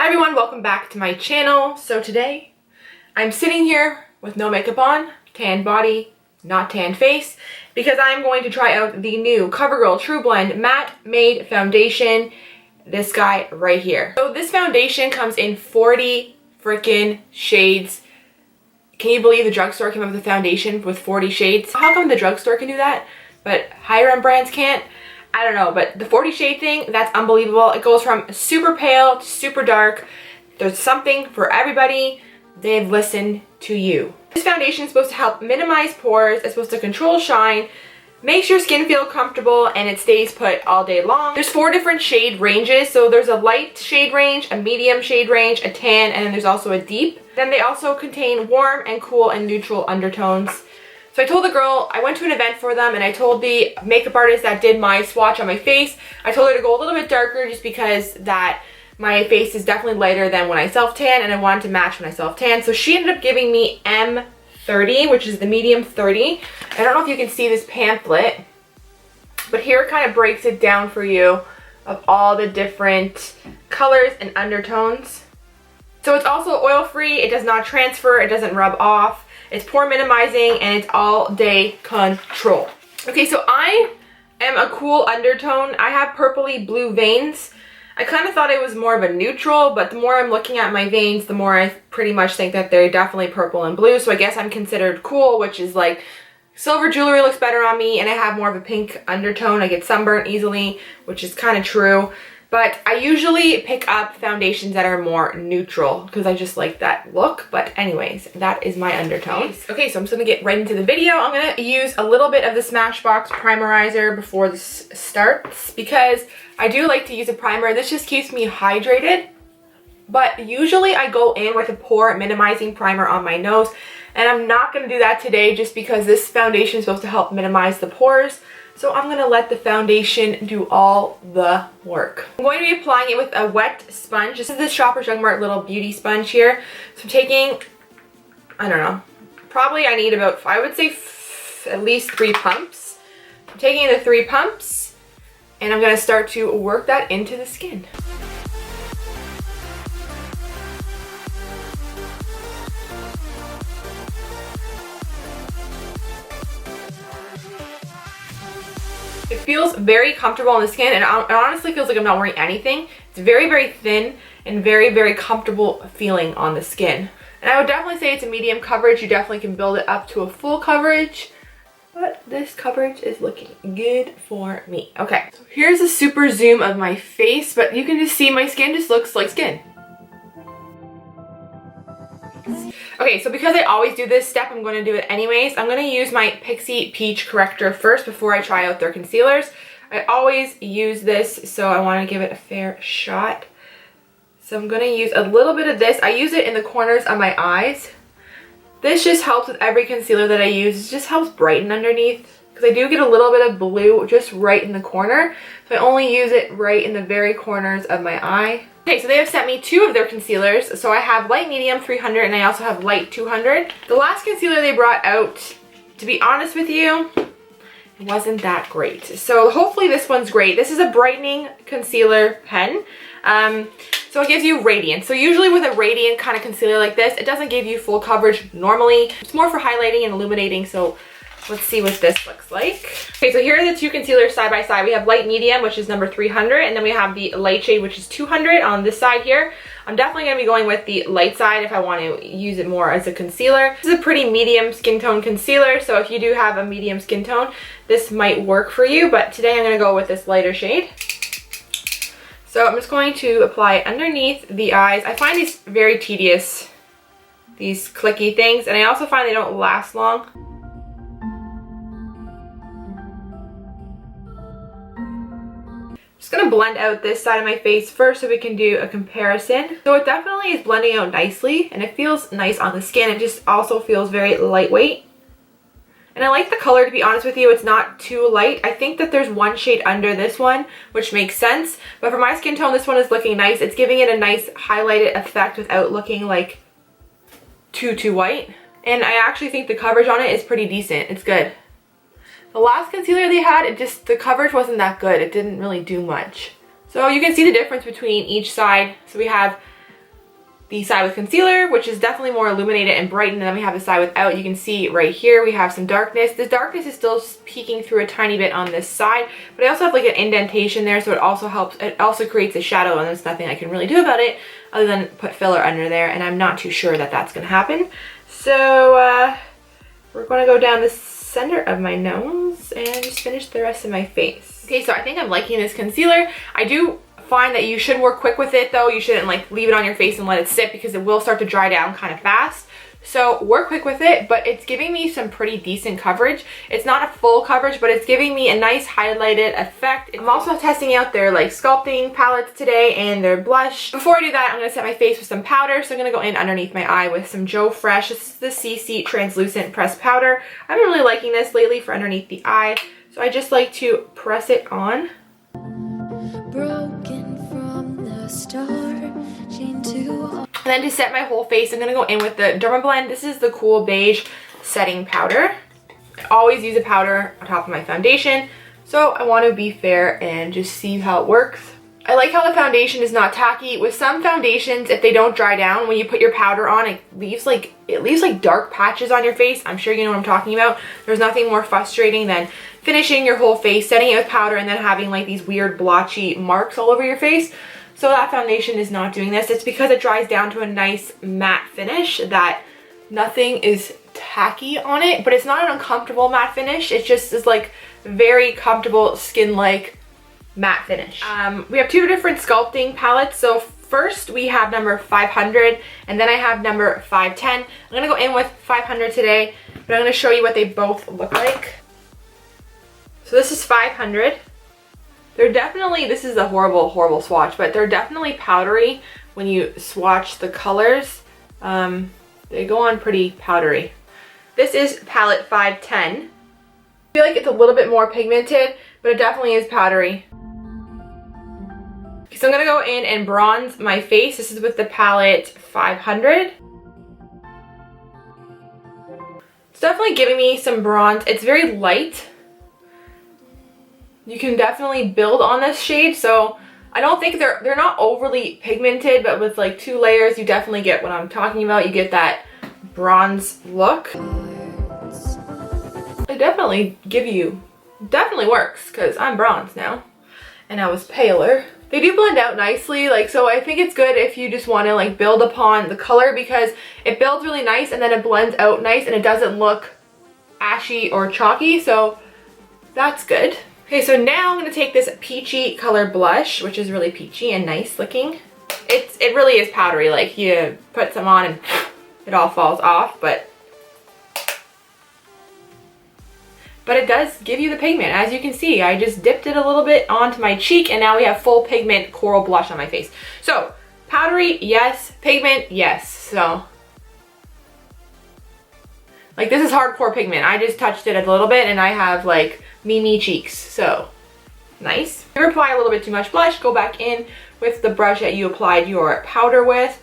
everyone, welcome back to my channel. So today I'm sitting here with no makeup on, tan body, not tan face, because I'm going to try out the new Covergirl True Blend Matte Made Foundation. This guy right here. So this foundation comes in 40 freaking shades. Can you believe the drugstore came up with a foundation with 40 shades? How come the drugstore can do that, but higher end brands can't? I don't know, but the 40 shade thing, that's unbelievable. It goes from super pale to super dark. There's something for everybody. They've listened to you. This foundation is supposed to help minimize pores. It's supposed to control shine, makes your skin feel comfortable, and it stays put all day long. There's 4 different shade ranges. So there's a light shade range, a medium shade range, a tan, and then there's also a deep. Then they also contain warm and cool and neutral undertones. So I told the girl, I went to an event for them, and I told the makeup artist that did my swatch on my face, I told her to go a little bit darker just because that my face is definitely lighter than when I self-tan, and I wanted to match when I self-tan. So she ended up giving me M30, which is the medium 30. I don't know if you can see this pamphlet, but here it kind of breaks it down for you of all the different colors and undertones. So it's also oil-free, it does not transfer, it doesn't rub off. It's pore minimizing, and it's all day control. Okay, so I am a cool undertone. I have purpley blue veins. I kind of thought it was more of a neutral, but the more I'm looking at my veins, the more I pretty much think that they're definitely purple and blue. So I guess I'm considered cool, which is like silver jewelry looks better on me, and I have more of a pink undertone. I get sunburnt easily, which is kind of true. But I usually pick up foundations that are more neutral because I just like that look. But anyways, that is my undertone. Okay, so I'm just going to get right into the video. I'm going to use a little bit of the Smashbox primerizer before this starts because I do like to use a primer. This just keeps me hydrated. But usually I go in with a pore minimizing primer on my nose. And I'm not going to do that today just because this foundation is supposed to help minimize the pores. So I'm going to let the foundation do all the work. I'm going to be applying it with a wet sponge. This is the Shoppers Drug Mart little beauty sponge here. So I'm taking, I don't know, probably I need about, I would say at least 3 pumps. I'm taking the 3 pumps and I'm going to start to work that into the skin. It feels very comfortable on the skin, and it honestly feels like I'm not wearing anything. It's very, very thin and very, very comfortable feeling on the skin. And I would definitely say it's a medium coverage. You definitely can build it up to a full coverage, but this coverage is looking good for me. Okay, so here's a super zoom of my face, but you can just see my skin just looks like skin. Okay, so because I always do this step, I'm going to do it anyways. I'm going to use my Pixi Peach corrector first before I try out their concealers. I always use this, so I want to give it a fair shot. So I'm going to use a little bit of this. I use it in the corners of my eyes. This just helps with every concealer that I use. It just helps brighten underneath, because I do get a little bit of blue just right in the corner. So I only use it right in the very corners of my eye. Okay, so they have sent me 2 of their concealers. So I have light medium 300 and I also have light 200. The last concealer they brought out, to be honest with you, it wasn't that great. So hopefully this one's great. This is a brightening concealer pen. So it gives you radiance. So usually with a radiant kind of concealer like this, it doesn't give you full coverage normally. It's more for highlighting and illuminating. So let's see what this looks like. Okay, so here are the 2 concealers side by side. We have light medium, which is number 300, and then we have the light shade, which is 200 on this side here. I'm definitely going to be going with the light side if I want to use it more as a concealer. This is a pretty medium skin tone concealer, so if you do have a medium skin tone, this might work for you, but today I'm going to go with this lighter shade. So I'm just going to apply it underneath the eyes. I find these very tedious, these clicky things, and I also find they don't last long. Just gonna blend out this side of my face first so we can do a comparison. So it definitely is blending out nicely, and it feels nice on the skin. It just also feels very lightweight. And I like the color, to be honest with you. It's not too light. I think that there's 1 shade under this one, which makes sense. But for my skin tone, this one is looking nice. It's giving it a nice highlighted effect without looking like too white. And I actually think the coverage on it is pretty decent. It's good. The last concealer they had, the coverage wasn't that good. It didn't really do much. So you can see the difference between each side. So we have the side with concealer, which is definitely more illuminated and brightened, and then we have the side without. You can see right here we have some darkness. This darkness is still peeking through a tiny bit on this side, but I also have like an indentation there, so it also helps. It also creates a shadow, and there's nothing I can really do about it other than put filler under there, and I'm not too sure that that's going to happen. So we're going to go down the center of my nose and just finish the rest of my face. Okay, so I think I'm liking this concealer. I do find that you should work quick with it though. You shouldn't like leave it on your face and let it sit because it will start to dry down kind of fast. So work quick with it, but it's giving me some pretty decent coverage. It's not a full coverage, but it's giving me a nice highlighted effect. I'm also testing out their like sculpting palettes today and their blush. Before I do that, I'm gonna set my face with some powder. So I'm gonna go in underneath my eye with some Joe Fresh. This is the CC Translucent Pressed Powder. I've been really liking this lately for underneath the eye. So I just like to press it on. Broken from the start, chained to... And then to set my whole face, I'm going to go in with the Dermablend. This is the Cool Beige setting powder. I always use a powder on top of my foundation, so I want to be fair and just see how it works. I like how the foundation is not tacky. With some foundations, if they don't dry down, when you put your powder on, it leaves like dark patches on your face. I'm sure you know what I'm talking about. There's nothing more frustrating than finishing your whole face, setting it with powder, and then having like these weird blotchy marks all over your face. So that foundation is not doing this. It's because it dries down to a nice matte finish that nothing is tacky on it, but it's not an uncomfortable matte finish. It just is like very comfortable skin-like matte finish. We have two different sculpting palettes. So first we have number 500 and then I have number 510. I'm gonna go in with 500 today, but I'm gonna show you what they both look like. So this is 500. They're definitely, this is a horrible swatch, but they're definitely powdery when you swatch the colors. They go on pretty powdery. This is palette 510. I feel like it's a little bit more pigmented, but it definitely is powdery. So I'm gonna go in and bronze my face. This is with the palette 500. It's definitely giving me some bronze. It's very light. You can definitely build on this shade, so I don't think they're not overly pigmented, but with like 2 layers, you definitely get what I'm talking about. You get that bronze look. It definitely definitely works because I'm bronze now and I was paler. They do blend out nicely, like, so I think it's good if you just want to like build upon the color because it builds really nice and then it blends out nice and it doesn't look ashy or chalky, so that's good. Okay, so now I'm going to take this peachy color blush, which is really peachy and nice looking. It really is powdery, like you put some on and it all falls off, but it does give you the pigment. As you can see, I just dipped it a little bit onto my cheek and now we have full pigment coral blush on my face. So powdery, yes. Pigment, yes. So like this is hardcore pigment. I just touched it a little bit and I have like Mimi cheeks, so nice. If you apply a little bit too much blush, go back in with the brush that you applied your powder with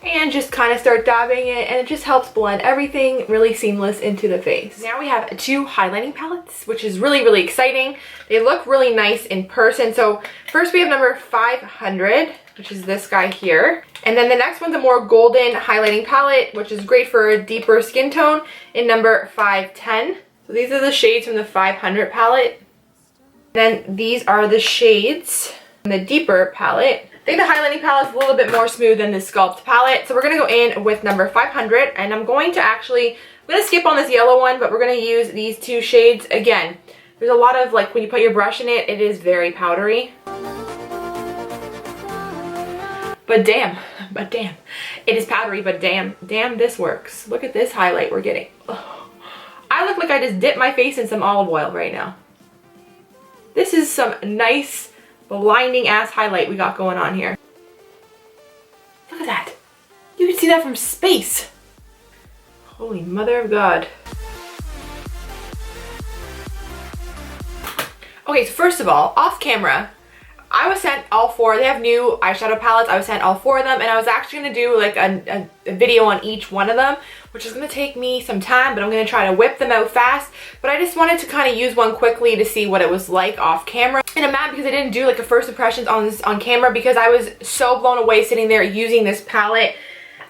and just kind of start dabbing it, and it just helps blend everything really seamless into the face. Now we have 2 highlighting palettes, which is really exciting. They look really nice in person. So first we have number 500, which is this guy here. And then the next one's a more golden highlighting palette, which is great for a deeper skin tone, in number 510. So these are the shades from the 500 palette. Then these are the shades from the deeper palette. I think the highlighting palette is a little bit more smooth than the Sculpt palette. So we're going to go in with number 500. And I'm going to skip on this yellow one, but we're going to use these 2 shades. Again, there's a lot of, like, when you put your brush in it, it is very powdery. But damn, it is powdery, but damn, this works. Look at this highlight we're getting. Oh. I look like I just dipped my face in some olive oil right now. This is some nice, blinding ass highlight we got going on here. Look at that. You can see that from space. Holy mother of God. Okay, so first of all, off camera, I was sent all 4. They have new eyeshadow palettes. I was sent all 4 of them, and I was actually going to do like a video on each one of them, which is going to take me some time, but I'm going to try to whip them out fast. But I just wanted to kind of use one quickly to see what it was like off camera. And I'm mad because I didn't do like a first impressions on camera because I was so blown away sitting there using this palette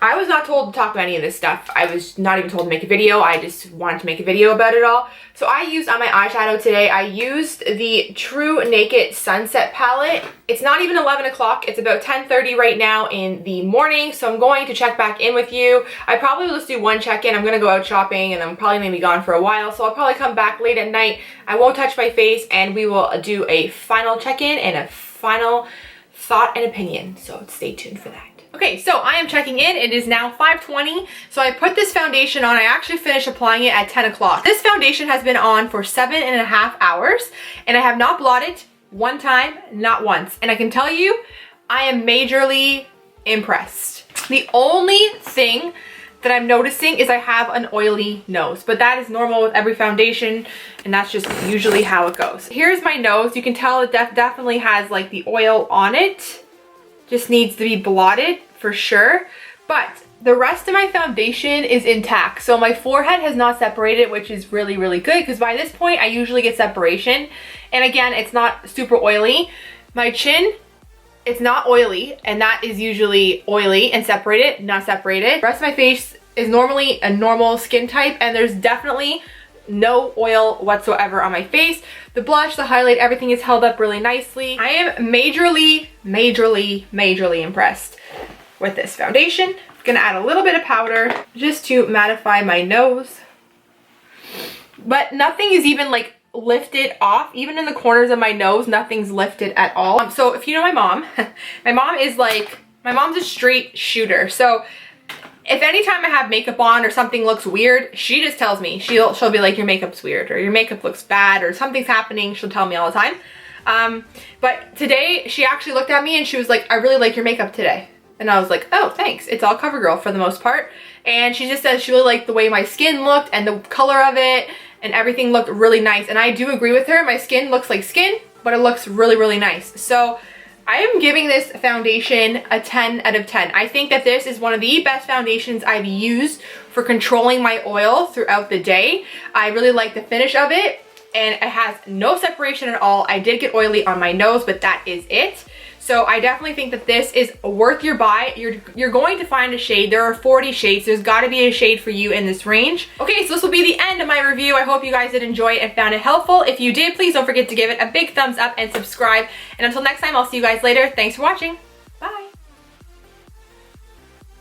I was not told to talk about any of this stuff. I was not even told to make a video. I just wanted to make a video about it all. So I used on my eyeshadow today, I used the True Naked Sunset palette. It's not even 11 o'clock. It's about 10:30 right now in the morning. So I'm going to check back in with you. I probably will just do one check-in. I'm going to go out shopping and I'm probably going to be gone for a while. So I'll probably come back late at night. I won't touch my face and we will do a final check-in and a final thought and opinion. So stay tuned for that. Okay, so I am checking in. It is now 5:20. So I put this foundation on. I actually finished applying it at 10 o'clock. This foundation has been on for 7.5 hours and I have not blotted one time, not once. And I can tell you, I am majorly impressed. The only thing that I'm noticing is I have an oily nose, but that is normal with every foundation and that's just usually how it goes. Here's my nose. You can tell it definitely has like the oil on it. Just needs to be blotted for sure, but the rest of my foundation is intact. So my forehead has not separated, which is really, really good because by this point I usually get separation. And again, it's not super oily. My chin, it's not oily and that is usually oily and separated, not separated. The rest of my face is normally a normal skin type and there's definitely no oil whatsoever on my face. The blush, the highlight, everything is held up really nicely. I am majorly impressed with this foundation. I'm gonna add a little bit of powder just to mattify my nose. But nothing is even like lifted off. Even in the corners of my nose, nothing's lifted at all. So if you know my mom, my mom's a straight shooter. So if anytime I have makeup on or something looks weird, she just tells me. She'll be like, your makeup's weird or your makeup looks bad or something's happening. She'll tell me all the time. But today she actually looked at me and she was like, I really like your makeup today. And I was like, oh, thanks. It's all CoverGirl for the most part. And she just said she really liked the way my skin looked and the color of it and everything looked really nice. And I do agree with her. My skin looks like skin, but it looks really, really nice. So I am giving this foundation a 10 out of 10. I think that this is one of the best foundations I've used for controlling my oil throughout the day. I really like the finish of it and it has no separation at all. I did get oily on my nose, but that is it. So I definitely think that this is worth your buy. You're going to find a shade. There are 40 shades. There's got to be a shade for you in this range. Okay, so this will be the end of my review. I hope you guys did enjoy it and found it helpful. If you did, please don't forget to give it a big thumbs up and subscribe. And until next time, I'll see you guys later. Thanks for watching.